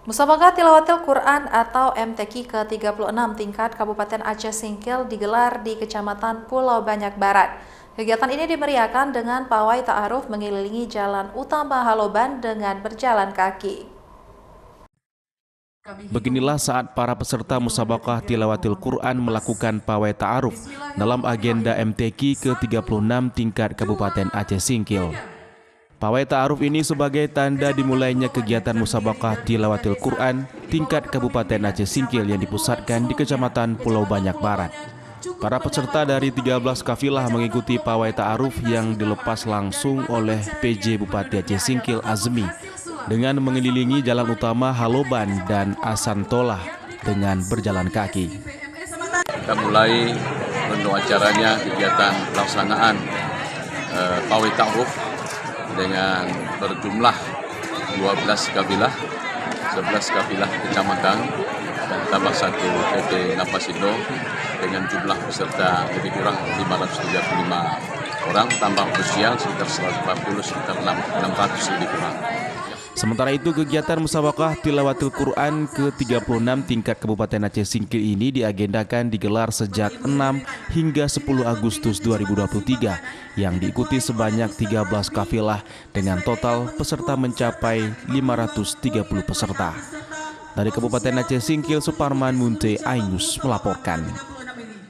Musabaqah Tilawatil Quran atau MTQ ke-36 tingkat Kabupaten Aceh Singkil digelar di Kecamatan Pulau Banyak Barat. Kegiatan ini dimeriahkan dengan pawai ta'aruf mengelilingi jalan utama Haloban dengan berjalan kaki. Beginilah saat para peserta Musabaqah Tilawatil Quran melakukan pawai ta'aruf dalam agenda MTQ ke-36 tingkat Kabupaten Aceh Singkil. Pawai ta'aruf ini sebagai tanda dimulainya kegiatan Musabaqah Tilawatil Quran tingkat Kabupaten Aceh Singkil yang dipusatkan di Kecamatan Pulau Banyak Barat. Para peserta dari 13 kafilah mengikuti pawai ta'aruf yang dilepas langsung oleh PJ Bupati Aceh Singkil Azmi dengan mengelilingi jalan utama Haloban dan Asantolah dengan berjalan kaki. Kita mulai menu acaranya kegiatan pelaksanaan pawai ta'aruf dengan berjumlah 12 kafilah, 11 kafilah kecamatan dan tambah satu PT Napasindo dengan jumlah peserta lebih kurang 535 orang, tambah usia sekitar 140, sekitar 600 lebih kurang. Sementara itu, kegiatan Musabaqah Tilawatil Quran ke-36 tingkat Kabupaten Aceh Singkil ini diagendakan digelar sejak 6 hingga 10 Agustus 2023 yang diikuti sebanyak 13 kafilah dengan total peserta mencapai 530 peserta. Dari Kabupaten Aceh Singkil, Suparman Munte Ainus melaporkan.